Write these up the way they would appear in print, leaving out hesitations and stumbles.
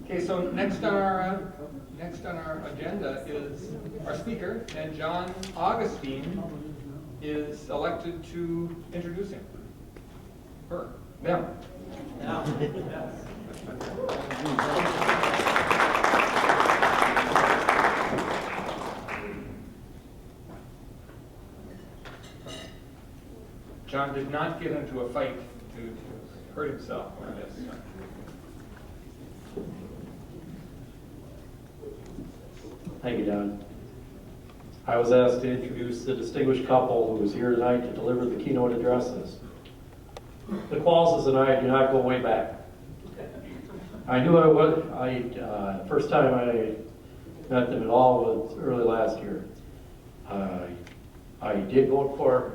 Okay, so next on our agenda is our speaker, and John Augustine is elected to introduce him. Them. John did not get into a fight to hurt himself on this. Thank you, Don. I was asked to introduce the distinguished couple who is here tonight to deliver the keynote addresses. The Qualls and I do not go way back. I knew I would. First time I met them at all was early last year. I did vote for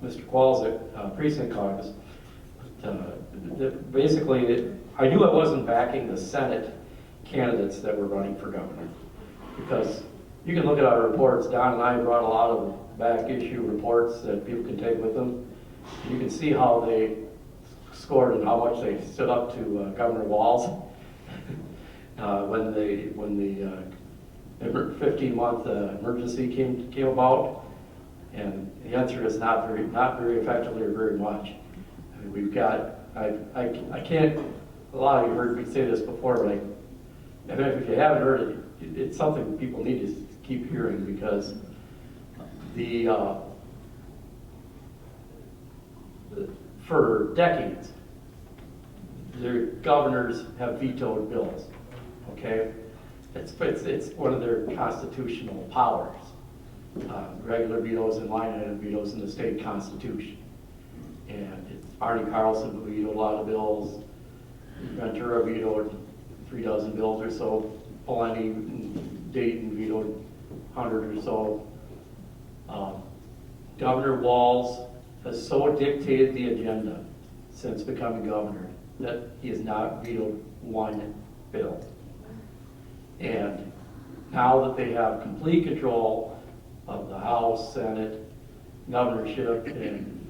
Mr. Qualls at precinct caucus. Basically, I knew I wasn't backing the Senate candidates that were running for governor, because you can look at our reports. Don and I brought a lot of back issue reports that people can take with them. You can see how they scored and how much they stood up to Governor Walz when the 15-month emergency came about. And the answer is not very effectively or very much. I mean, we've got, I can't, a lot of you heard me say this before, but if you haven't heard it, it's something people need to keep hearing, because for decades, their governors have vetoed bills, okay? It's one of their constitutional powers. Regular vetoes and line item vetoes in the state constitution. And it's Arnie Carlson who vetoed a lot of bills. Ventura vetoed 3 dozen bills or so. Plenty, Dayton vetoed 100 or so. Governor Walz has so dictated the agenda since becoming governor that he has not vetoed one bill. And now that they have complete control of the House, Senate, governorship, and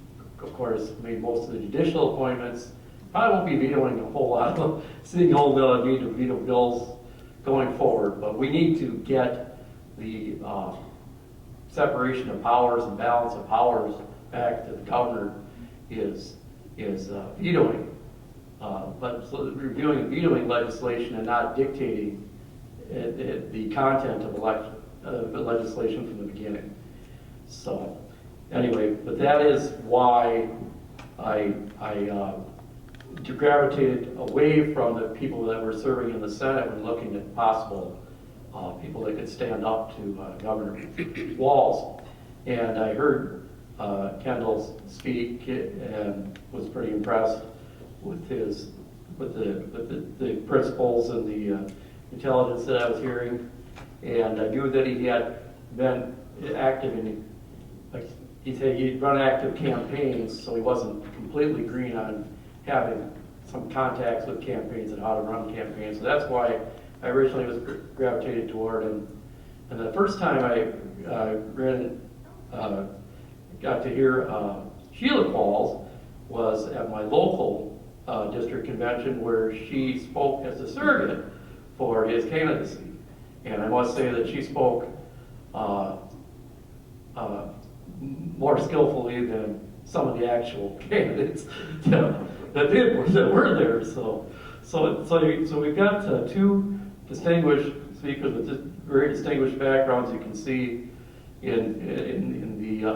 of course made most of the judicial appointments, probably won't be vetoing a whole lot of City Hall veto bills going forward. But we need to get the separation of powers and balance of powers back to the governor is vetoing, but so reviewing and vetoing legislation and not dictating the content of legislation from the beginning. So anyway, but that is why I gravitated away from the people that were serving in the Senate and looking at possible people that could stand up to Governor Walz. And I heard Kendall speak and was pretty impressed with the principles and the intelligence that I was hearing. And I knew that he had been active in, like he said, he'd run active campaigns, so he wasn't completely green on having some contacts with campaigns and how to run campaigns. So that's why I originally was gravitated toward him. And the first time I got to hear Sheila Qualls was at my local district convention, where she spoke as a surrogate for his candidacy. And I must say that she spoke more skillfully than some of the actual candidates that were there. So we've got two distinguished speakers with very distinguished backgrounds. You can see in the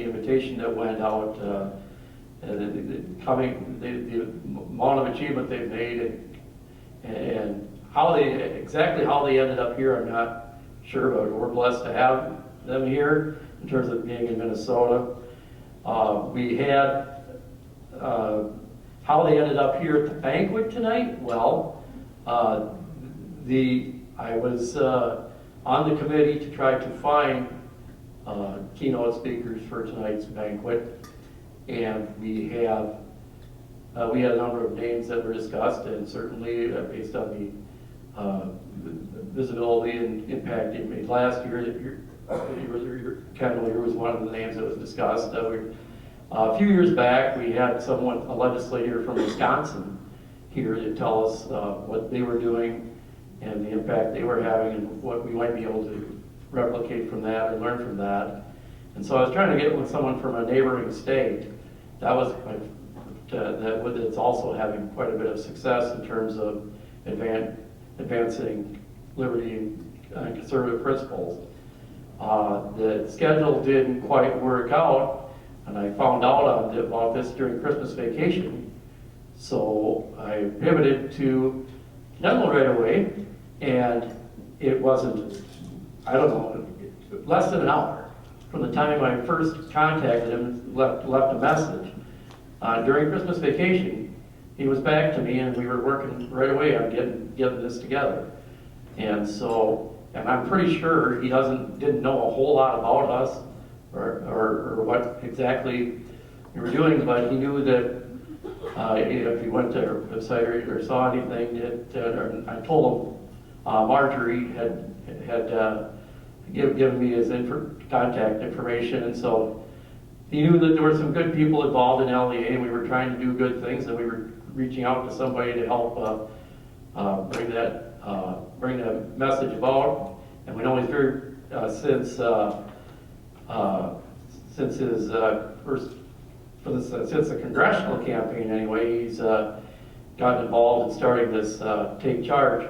invitation that went out, the amount of achievement they've made, and exactly how they ended up here, I'm not sure, but we're blessed to have them here in terms of being in Minnesota. We had how they ended up here at the banquet tonight. Well, I was on the committee to try to find keynote speakers for tonight's banquet, and we had a number of names that were discussed, and certainly based on the visibility and impact it made last year, Kendall here was one of the names that was discussed. A few years back, we had a legislator from Wisconsin here to tell us what they were doing and the impact they were having and what we might be able to replicate from that and learn from that. And so I was trying to get with someone from a neighboring state. That was it's also having quite a bit of success in terms of advancing liberty and conservative principles. The schedule didn't quite work out, and I found out about this during Christmas vacation. So I pivoted to Kendall right away, and it wasn't, I don't know, less than an hour from the time I first contacted him, left a message. During Christmas vacation, he was back to me, and we were working right away on getting this together. And so, and I'm pretty sure he didn't know a whole lot about us or what exactly we were doing, but he knew that if he went to our website or saw anything, I told him Marjorie had given me his contact information, and so he knew that there were some good people involved in LEA, and we were trying to do good things, and we were reaching out to somebody to help bring that message about. And we know he's very since his since the congressional campaign anyway, he's gotten involved in starting this Take Charge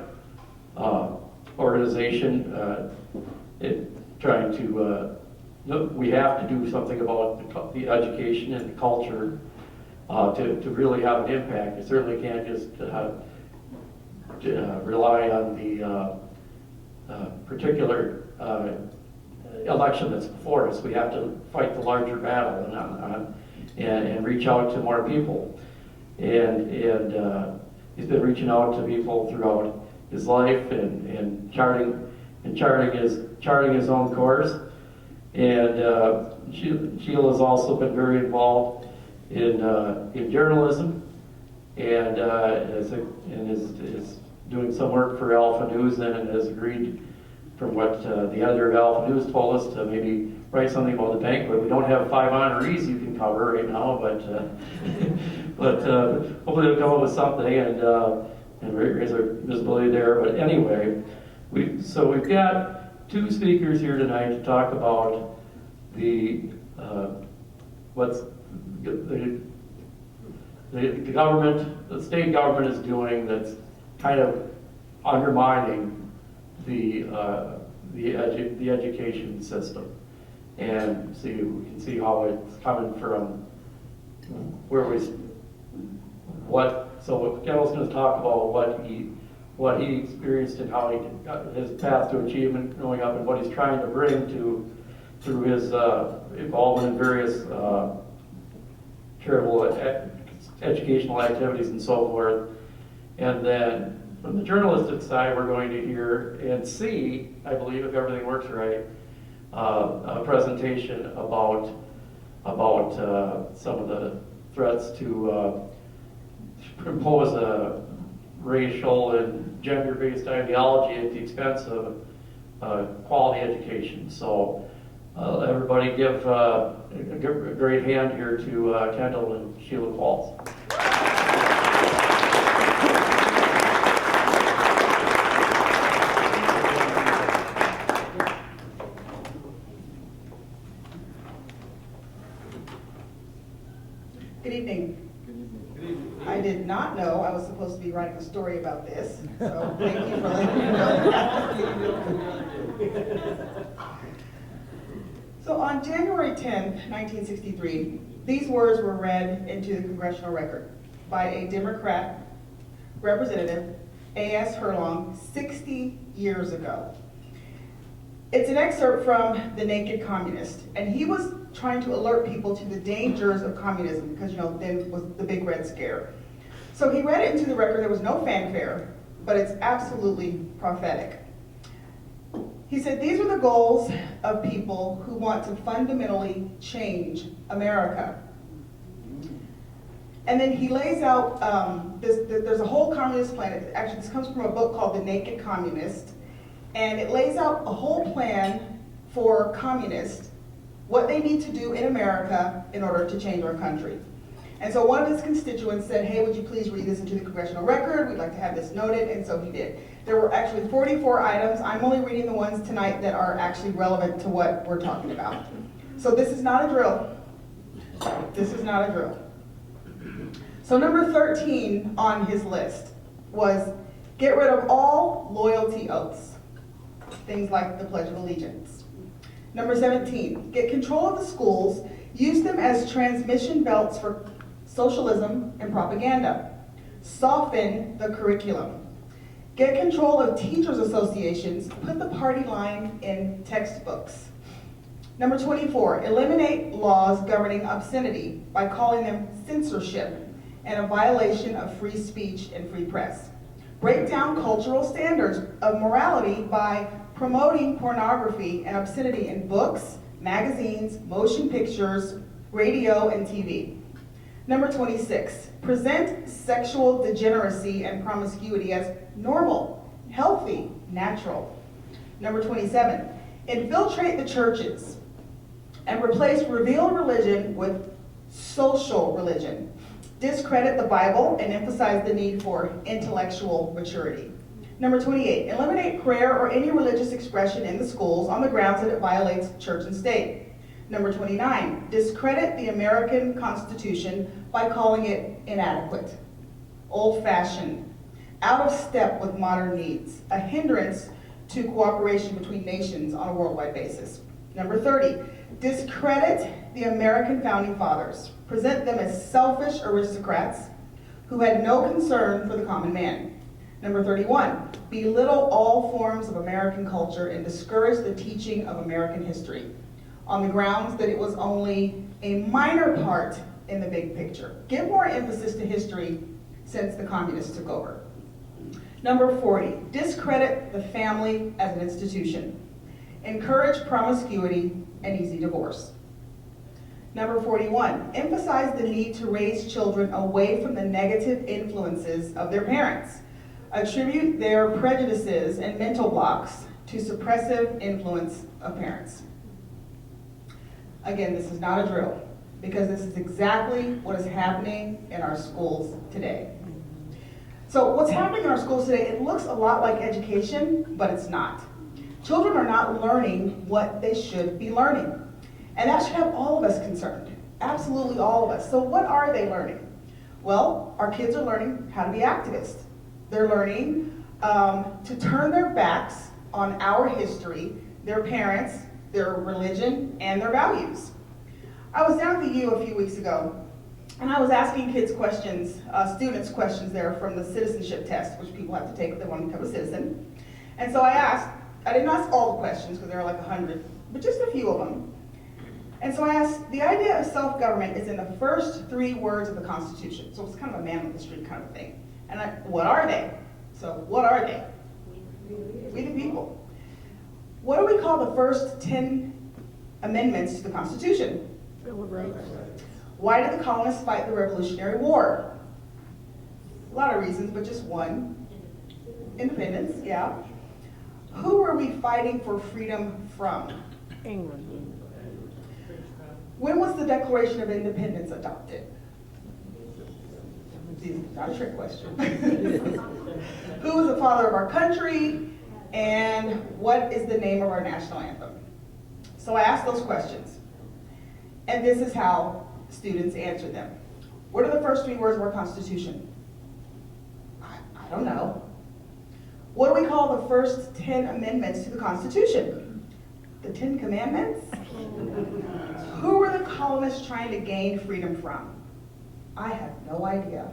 organization, trying to we have to do something about the education and the culture to really have an impact. You certainly can't just rely on the particular election that's before us. We have to fight the larger battle and reach out to more people. And he's been reaching out to people throughout his life and charting his own course. And Sheila's also been very involved in journalism and is doing some work for Alpha News and has agreed, from what the editor of Alpha News told us, to maybe write something about the Banquet. We don't have 5 honorees you can cover right now, but hopefully they'll come up with something and raise our visibility there. But anyway, we've got 2 speakers here tonight to talk about what's the government, the state government is doing that's kind of undermining the education system, and we can see how it's coming from So Kendall's going to talk about what he experienced and how he got his path to achievement growing up and what he's trying to bring through his involvement in various charitable educational activities and so forth. And then from the journalistic side, we're going to hear and see, I believe, if everything works right, a presentation about some of the threats to impose a racial and gender-based ideology at the expense of quality education. So everybody give a great hand here to Kendall and Sheila Qualls. Good evening. I did not know I was supposed to be writing a story about this, so thank you for letting me know. So on January 10th, 1963, these words were read into the congressional record by a Democrat representative, A.S. Herlong, 60 years ago. It's an excerpt from The Naked Communist, and he was trying to alert people to the dangers of communism because, then was the big Red Scare. So he read it into the record. There was no fanfare, but it's absolutely prophetic. He said, these are the goals of people who want to fundamentally change America. And then he lays out, there's a whole communist plan. Actually, this comes from a book called The Naked Communist. And it lays out a whole plan for communists, what they need to do in America in order to change our country. And so one of his constituents said, hey, would you please read this into the congressional record? We'd like to have this noted, and so he did. There were actually 44 items. I'm only reading the ones tonight that are actually relevant to what we're talking about. So this is not a drill. This is not a drill. So number 13 on his list was get rid of all loyalty oaths, things like the Pledge of Allegiance. Number 17, get control of the schools, use them as transmission belts for socialism and propaganda. Soften the curriculum. Get control of teachers' associations, put the party line in textbooks. Number 24, eliminate laws governing obscenity by calling them censorship and a violation of free speech and free press. Break down cultural standards of morality by promoting pornography and obscenity in books, magazines, motion pictures, radio, and TV. Number 26, present sexual degeneracy and promiscuity as normal, healthy, natural. Number 27, infiltrate the churches and replace revealed religion with social religion. Discredit the Bible and emphasize the need for intellectual maturity. Number 28, eliminate prayer or any religious expression in the schools on the grounds that it violates church and state. Number 29, discredit the American Constitution by calling it inadequate, old-fashioned, out of step with modern needs, a hindrance to cooperation between nations on a worldwide basis. Number 30, discredit the American founding fathers. Present them as selfish aristocrats who had no concern for the common man. Number 31, belittle all forms of American culture and discourage the teaching of American history on the grounds that it was only a minor part in the big picture. Give more emphasis to history since the communists took over. Number 40, discredit the family as an institution. Encourage promiscuity and easy divorce. Number 41, emphasize the need to raise children away from the negative influences of their parents. Attribute their prejudices and mental blocks to suppressive influence of parents. Again, this is not a drill, because this is exactly what is happening in our schools today. So what's happening in our schools today, it looks a lot like education, but it's not. Children are not learning what they should be learning. And that should have all of us concerned, absolutely all of us. So what are they learning? Well, our kids are learning how to be activists. They're learning to turn their backs on our history, their parents, their religion, and their values. I was down at the U a few weeks ago, and I was asking kids questions, students questions there from the citizenship test, which people have to take if they want to become a citizen. And so I didn't ask all the questions because there are like 100, but just a few of them. And so I asked, the idea of self-government is in the first 3 words of the Constitution. So it's kind of a man on the street kind of thing. And what are they? So what are they? We the people. What do we call the first 10 amendments to the Constitution? Bill of Rights. Why did the colonists fight the Revolutionary War? A lot of reasons, but just one. Independence, yeah. Who were we fighting for freedom from? England. When was the Declaration of Independence adopted? Not a trick question. Who was the father of our country? And what is the name of our national anthem? So I asked those questions. And this is how students answered them. What are the first 3 words of our Constitution? I don't know. What do we call the first 10 amendments to the Constitution? The 10 Commandments? Who were the colonists trying to gain freedom from? I have no idea.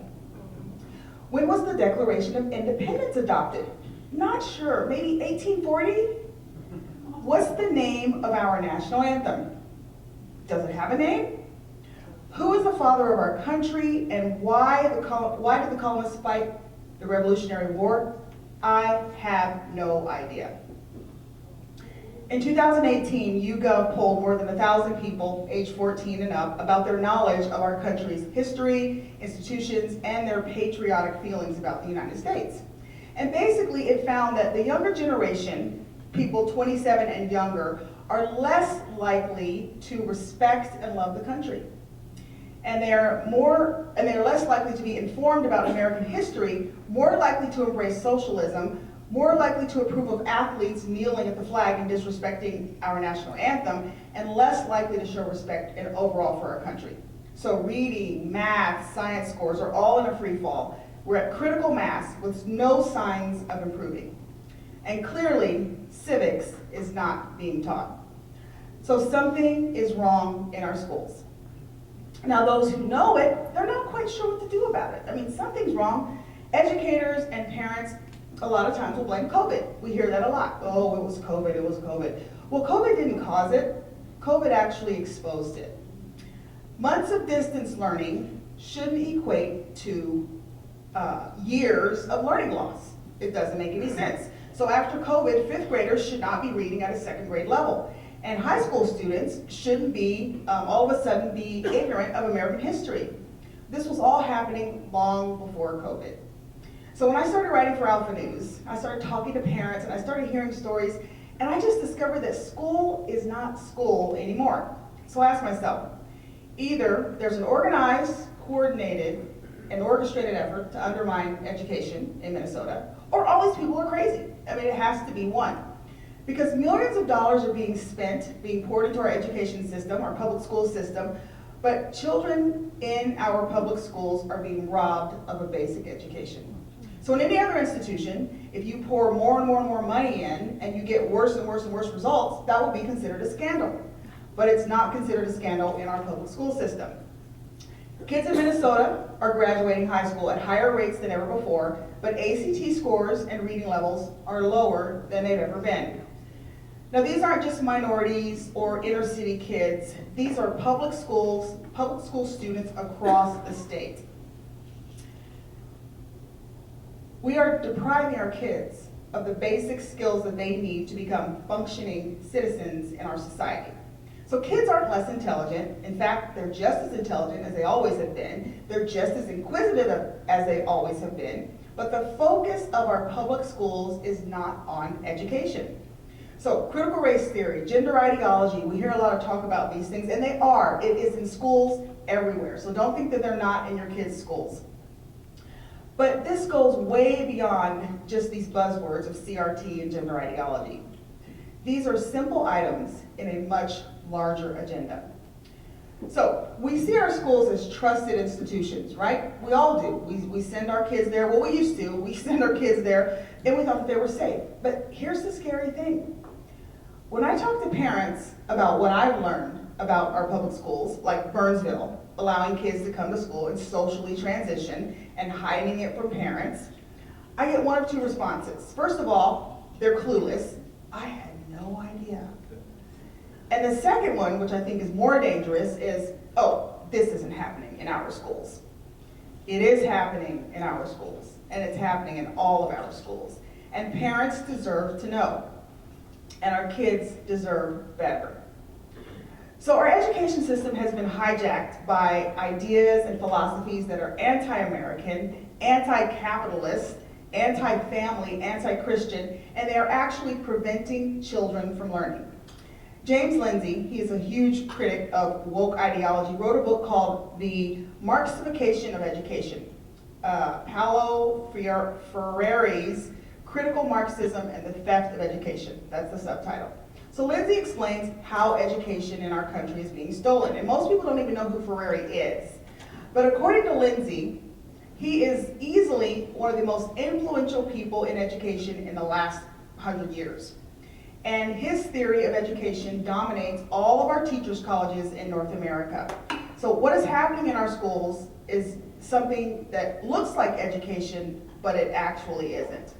When was the Declaration of Independence adopted? Not sure, maybe 1840? What's the name of our national anthem? Does it have a name? Who is the father of our country, and why did the colonists fight the Revolutionary War? I have no idea. In 2018, YouGov polled more than 1,000 people aged 14 and up about their knowledge of our country's history, institutions, and their patriotic feelings about the United States. And basically, it found that the younger generation, people 27 and younger, are less likely to respect and love the country. and they're less likely to be informed about American history, more likely to embrace socialism, more likely to approve of athletes kneeling at the flag and disrespecting our national anthem, and less likely to show respect overall for our country. So reading, math, science scores are all in a free fall. We're at critical mass with no signs of improving. And clearly, civics is not being taught. So something is wrong in our schools. Now those who know it, they're not quite sure what to do about it. I mean, something's wrong. Educators and parents a lot of times will blame COVID. We hear that a lot. Oh, it was COVID, it was COVID. Well, COVID didn't cause it. COVID actually exposed it. Months of distance learning shouldn't equate to years of learning loss. It doesn't make any sense. So after COVID, fifth graders should not be reading at a second grade level. And high school students shouldn't be, all of a sudden, be ignorant of American history. This was all happening long before COVID. So when I started writing for Alpha News, I started talking to parents and I started hearing stories, and I just discovered that school is not school anymore. So I asked myself, either there's an organized, coordinated, and orchestrated effort to undermine education in Minnesota, or all these people are crazy. I mean, it has to be one. Because millions of dollars are being spent, being poured into our education system, our public school system, but children in our public schools are being robbed of a basic education. So in any other institution, if you pour more and more and more money in and you get worse and worse and worse results, that will be considered a scandal. But it's not considered a scandal in our public school system. Kids in Minnesota are graduating high school at higher rates than ever before, but ACT scores and reading levels are lower than they've ever been. Now these aren't just minorities or inner city kids, these are public school students across the state. We are depriving our kids of the basic skills that they need to become functioning citizens in our society. So kids aren't less intelligent. In fact, they're just as intelligent as they always have been. They're just as inquisitive as they always have been. But the focus of our public schools is not on education. So critical race theory, gender ideology, we hear a lot of talk about these things, and they are. It is in schools everywhere. So don't think that they're not in your kids' schools. But this goes way beyond just these buzzwords of CRT and gender ideology. These are simple items in a much larger agenda. So we see our schools as trusted institutions, right? We all do. We send our kids there. Well, we used to. We send our kids there, and we thought that they were safe. But here's the scary thing. When I talk to parents about what I've learned about our public schools, like Burnsville, allowing kids to come to school and socially transition and hiding it from parents, I get one of two responses. First of all, they're clueless. I had no idea. And the second one, which I think is more dangerous, is, oh, this isn't happening in our schools. It is happening in our schools, and it's happening in all of our schools. And parents deserve to know, and our kids deserve better. So our education system has been hijacked by ideas and philosophies that are anti-American, anti-capitalist, anti-family, anti-Christian, and they are actually preventing children from learning. James Lindsay, he is a huge critic of woke ideology, wrote a book called The Marxification of Education. Paulo Freire's Critical Marxism and the Theft of Education. That's the subtitle. So Lindsay explains how education in our country is being stolen. And most people don't even know who Freire is. But according to Lindsay, he is easily one of the most influential people in education in the last 100 years. And his theory of education dominates all of our teachers' colleges in North America. So what is happening in our schools is something that looks like education, but it actually isn't.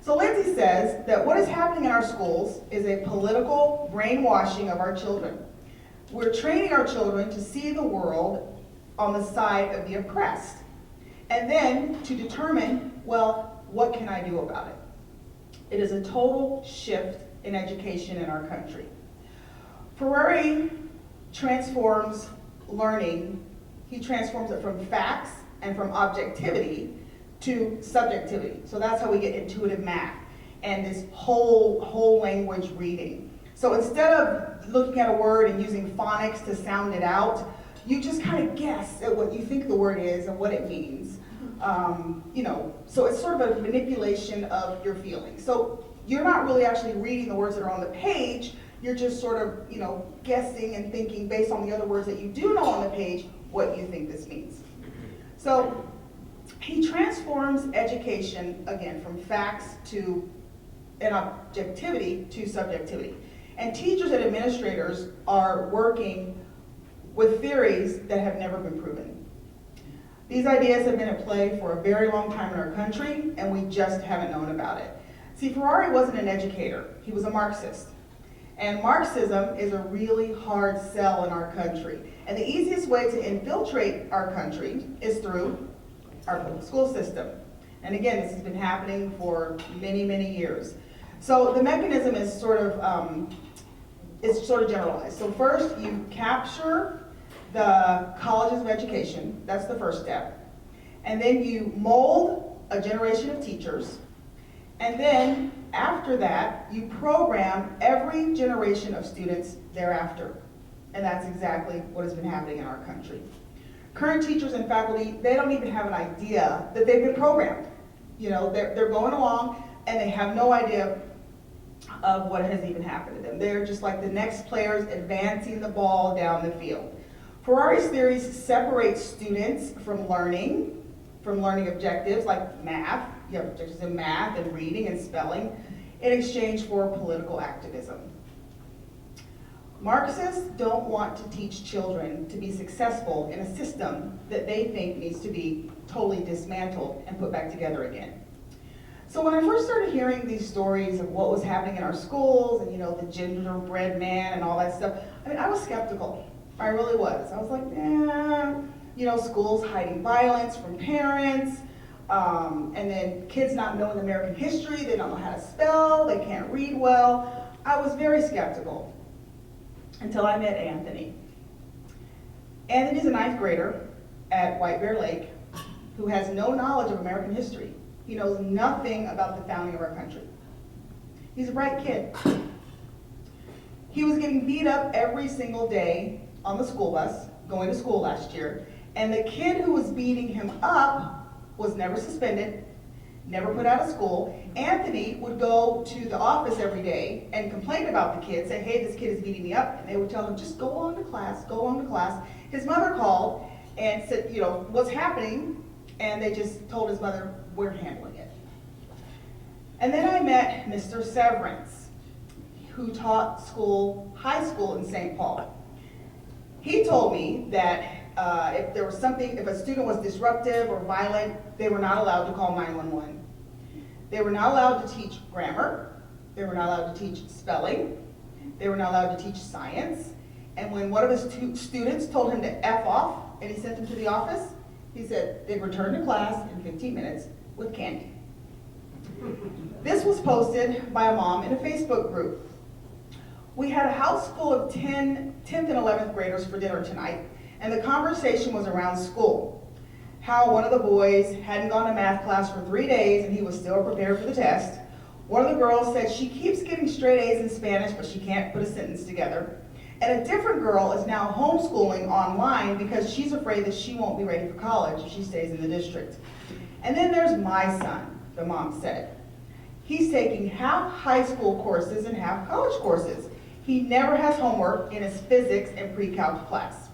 So Lindsay says that what is happening in our schools is a political brainwashing of our children. We're training our children to see the world on the side of the oppressed, and then to determine, well, what can I do about it? It is a total shift in education in our country. Freire transforms learning, he transforms it from facts and from objectivity to subjectivity. So that's how we get intuitive math and this whole language reading. So instead of looking at a word and using phonics to sound it out, you just kind of guess at what you think the word is and what it means. So it's sort of a manipulation of your feelings. So you're not really actually reading the words that are on the page, you're just sort of, guessing and thinking based on the other words that you do know on the page, what you think this means. So he transforms education, again, from facts to and objectivity to subjectivity. And teachers and administrators are working with theories that have never been proven. These ideas have been at play for a very long time in our country, and we just haven't known about it. See, Ferrari wasn't an educator, he was a Marxist. And Marxism is a really hard sell in our country. And the easiest way to infiltrate our country is through our public school system. And again, this has been happening for many, many years. So the mechanism is sort of generalized. So first, you capture the colleges of education. That's the first step. And then you mold a generation of teachers. And then after that, you program every generation of students thereafter. And that's exactly what has been happening in our country. Current teachers and faculty, they don't even have an idea that they've been programmed. They're going along and they have no idea of what has even happened to them. They're just like the next players advancing the ball down the field. Ferrari's theories separate students from learning objectives like math. You have objectives in math and reading and spelling in exchange for political activism. Marxists don't want to teach children to be successful in a system that they think needs to be totally dismantled and put back together again. So when I first started hearing these stories of what was happening in our schools and the gingerbread man and all that stuff, I was skeptical. I really was. I was like, schools hiding violence from parents, and then kids not knowing American history, they don't know how to spell, they can't read well. I was very skeptical until I met Anthony. Anthony's a 9th grader at White Bear Lake who has no knowledge of American history. He knows nothing about the founding of our country. He's a bright kid. He was getting beat up every single day on the school bus, going to school last year, and the kid who was beating him up was never suspended, never put out of school. Anthony would go to the office every day and complain about the kid, say, hey, this kid is beating me up, and they would tell him, just go on to class, go on to class. His mother called and said, what's happening? And they just told his mother, we're handling it. And then I met Mr. Severance, who taught high school in St. Paul. He told me that if a student was disruptive or violent, they were not allowed to call 911. They were not allowed to teach grammar. They were not allowed to teach spelling. They were not allowed to teach science. And when one of his students told him to F off and he sent him to the office, he said they'd return to class in 15 minutes with candy. This was posted by a mom in a Facebook group. We had a house full of 10th and 11th graders for dinner tonight, and the conversation was around school. How one of the boys hadn't gone to math class for 3 days and he was still prepared for the test. One of the girls said she keeps getting straight A's in Spanish, but she can't put a sentence together. And a different girl is now homeschooling online because she's afraid that she won't be ready for college if she stays in the district. And then there's my son, the mom said. He's taking half high school courses and half college courses. He never has homework in his physics and pre-calc class.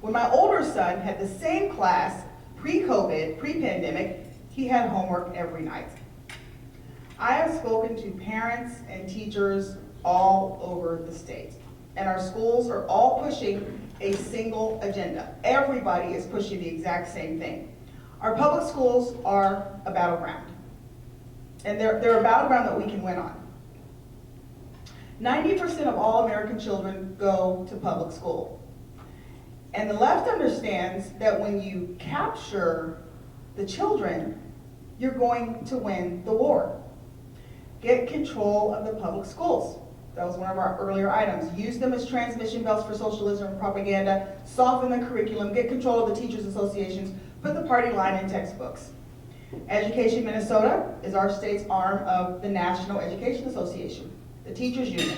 When my older son had the same class, pre-COVID, pre-pandemic, he had homework every night. I have spoken to parents and teachers all over the state, and our schools are all pushing a single agenda. Everybody is pushing the exact same thing. Our public schools are a battleground, and they're a battleground that we can win on. 90% of all American children go to public school. And the left understands that when you capture the children, you're going to win the war. Get control of the public schools. That was one of our earlier items. Use them as transmission belts for socialism and propaganda. Soften the curriculum. Get control of the teachers' associations. Put the party line in textbooks. Education Minnesota is our state's arm of the National Education Association, the teachers union.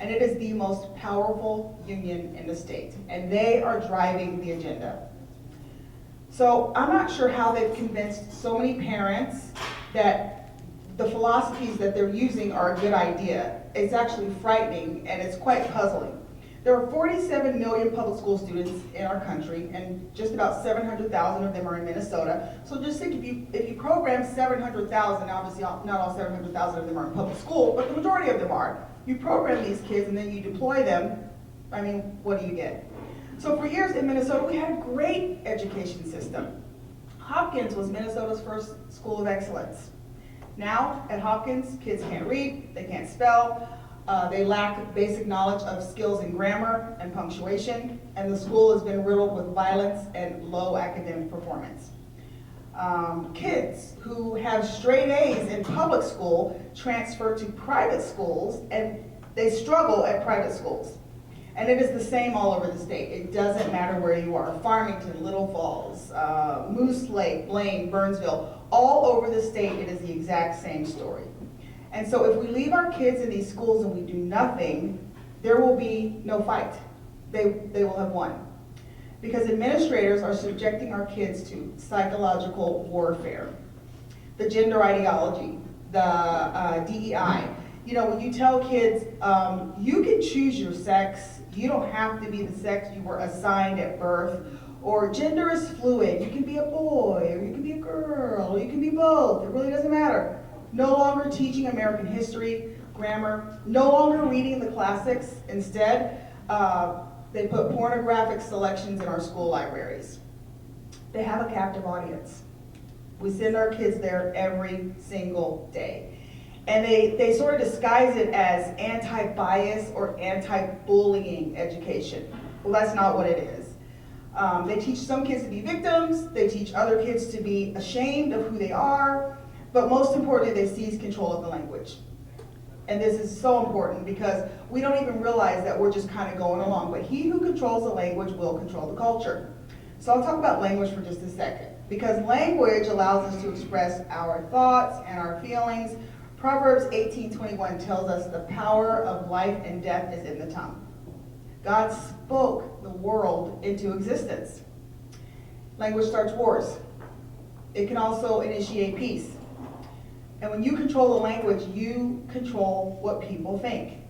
And it is the most powerful union in the state. And they are driving the agenda. So I'm not sure how they've convinced so many parents that the philosophies that they're using are a good idea. It's actually frightening and it's quite puzzling. There are 47 million public school students in our country, and just about 700,000 of them are in Minnesota. So just think, if you program 700,000, obviously not all 700,000 of them are in public school, but the majority of them are. You program these kids and then you deploy them, I mean, what do you get? So for years in Minnesota, we had a great education system. Hopkins was Minnesota's first school of excellence. Now, at Hopkins, kids can't read, they can't spell, they lack basic knowledge of skills in grammar and punctuation, and the school has been riddled with violence and low academic performance. Kids who have straight A's in public school transfer to private schools, and they struggle at private schools. And it is the same all over the state. It doesn't matter where you are. Farmington, Little Falls, Moose Lake, Blaine, Burnsville, all over the state, it is the exact same story. And so if we leave our kids in these schools and we do nothing, there will be no fight. They will have won. Because administrators are subjecting our kids to psychological warfare. The gender ideology, the DEI. You know, when you tell kids, you can choose your sex, you don't have to be the sex you were assigned at birth, or gender is fluid, you can be a boy, or you can be a girl, or you can be both, it really doesn't matter. No longer teaching American history, grammar, no longer reading the classics. Instead, they put pornographic selections in our school libraries. They have a captive audience. We send our kids there every single day. And they sort of disguise it as anti-bias or anti-bullying education. Well, that's not what it is. They teach some kids to be victims, they teach other kids to be ashamed of who they are, but most importantly, they seize control of the language. And this is so important because we don't even realize that we're just kind of going along, but he who controls the language will control the culture. So I'll talk about language for just a second, because language allows us to express our thoughts and our feelings. Proverbs 18:21 tells us the power of life and death is in the tongue. God spoke the world into existence. Language starts wars. It can also initiate peace. And when you control the language, you control what people think.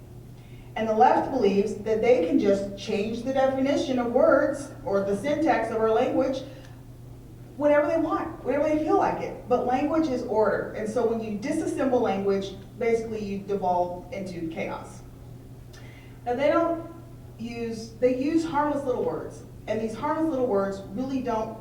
And the left believes that they can just change the definition of words or the syntax of our language whenever they want, whenever they feel like it. But language is order. And so when you disassemble language, basically you devolve into chaos. Now they use harmless little words. And these harmless little words really don't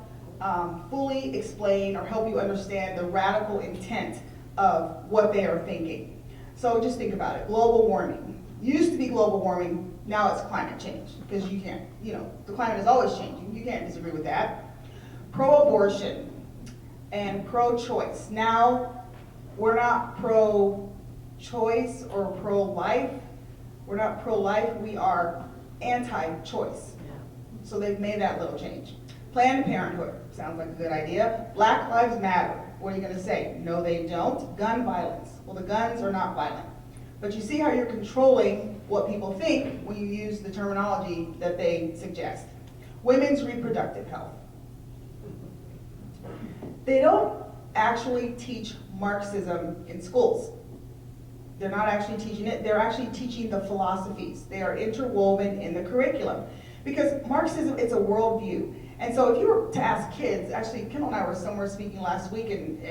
fully explain or help you understand the radical intent of what they are thinking. So just think about it. Global warming. Used to be global warming, now it's climate change. Because you can't, the climate is always changing. You can't disagree with that. Pro-abortion and pro-choice. Now, we're not pro-choice or pro-life. We're not pro-life, we are anti-choice. So they've made that little change. Planned Parenthood, sounds like a good idea. Black Lives Matter, what are you gonna say? No, they don't. Gun violence, well, the guns are not violent. But you see how you're controlling what people think when you use the terminology that they suggest. Women's reproductive health. They don't actually teach Marxism in schools. They're not actually teaching it, they're actually teaching the philosophies. They are interwoven in the curriculum. Because Marxism, it's a worldview. And so if you were to ask kids, actually Kim and I were somewhere speaking last week and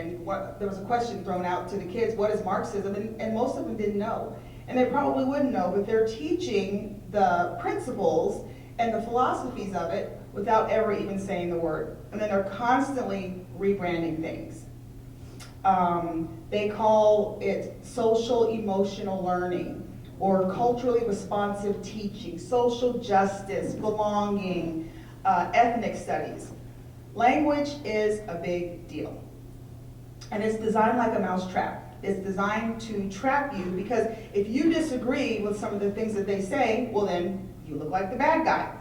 there was a question thrown out to the kids, what is Marxism? And most of them didn't know. And they probably wouldn't know, but they're teaching the principles and the philosophies of it without ever even saying the word. And then they're constantly rebranding things. They call it social emotional learning or culturally responsive teaching, social justice, belonging, ethnic studies. Language is a big deal. And it's designed like a mousetrap. It's designed to trap you because if you disagree with some of the things that they say, well then you look like the bad guy.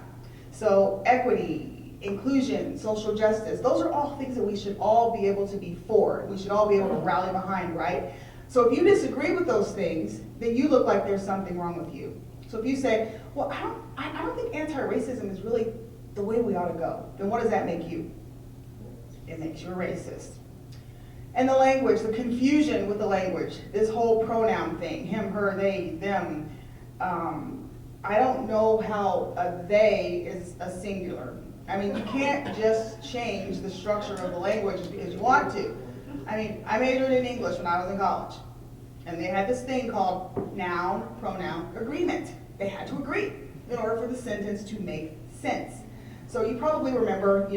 So equity, inclusion, social justice, those are all things that we should all be able to be for. We should all be able to rally behind, right? So if you disagree with those things, then you look like there's something wrong with you. So if you say, well, I don't think anti-racism is really the way we ought to go, then what does that make you? It makes you a racist. And the language, the confusion with the language, this whole pronoun thing, him, her, they, them. I don't know how a they is a singular. I mean, you can't just change the structure of the language because you want to. I mean, I majored in English when I was in college. And they had this thing called noun, pronoun, agreement. They had to agree in order for the sentence to make sense. So you probably remember,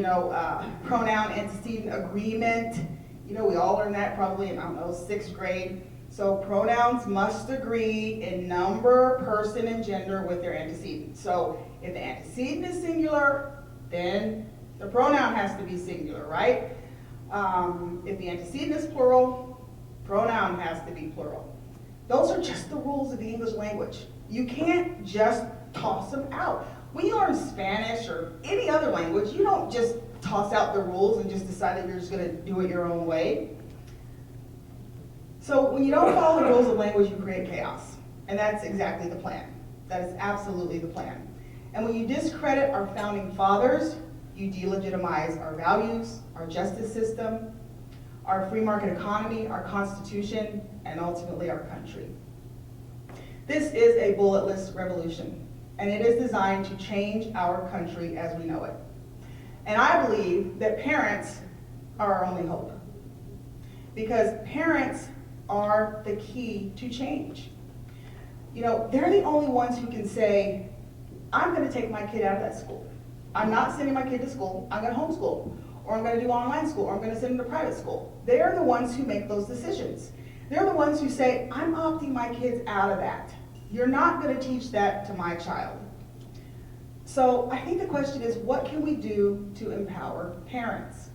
pronoun antecedent agreement. We all learned that probably in, 6th grade. So pronouns must agree in number, person, and gender with their antecedent. So if the antecedent is singular, then the pronoun has to be singular, right? If the antecedent is plural, pronoun has to be plural. Those are just the rules of the English language. You can't just toss them out. When you learn Spanish or any other language, you don't just toss out the rules and just decide that you're just going to do it your own way. So when you don't follow the rules of language, you create chaos. And that's exactly the plan. That is absolutely the plan. And when you discredit our founding fathers, you delegitimize our values, our justice system, our free market economy, our Constitution, and ultimately our country. This is a bulletless revolution, and it is designed to change our country as we know it. And I believe that parents are our only hope, because parents are the key to change. They're the only ones who can say, I'm going to take my kid out of that school. I'm not sending my kid to school. I'm going to homeschool, or I'm going to do online school, or I'm going to send them to private school. They are the ones who make those decisions. They're the ones who say, I'm opting my kids out of that. You're not going to teach that to my child. So I think the question is, what can we do to empower parents?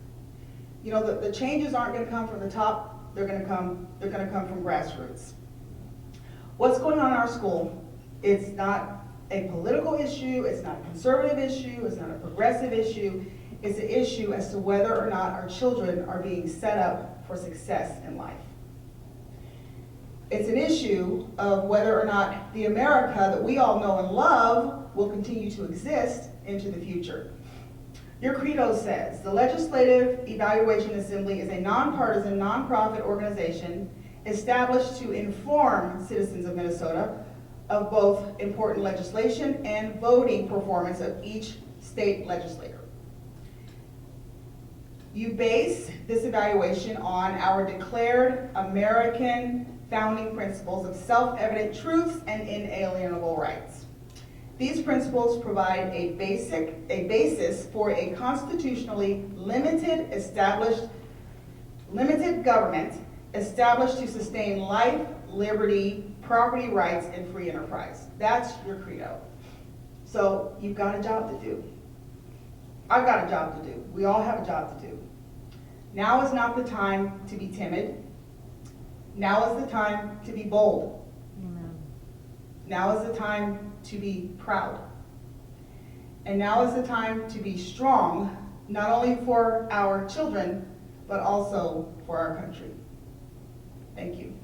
The changes aren't going to come from the top. They're going to come from grassroots. What's going on in our school? It's not a political issue. It's not a conservative issue. It's not a progressive issue. It's an issue as to whether or not our children are being set up for success in life. It's an issue of whether or not the America that we all know and love will continue to exist into the future. Your credo says, the Legislative Evaluation Assembly is a nonpartisan, nonprofit organization established to inform citizens of Minnesota of both important legislation and voting performance of each state legislator. You base this evaluation on our declared American founding principles of self-evident truths and inalienable rights. These principles provide a basis for a constitutionally limited government established to sustain life, liberty, property rights, and free enterprise. That's your credo. So you've got a job to do. I've got a job to do. We all have a job to do. Now is not the time to be timid. Now is the time to be bold. Amen. Now is the time to be proud. And now is the time to be strong, not only for our children, but also for our country. Thank you.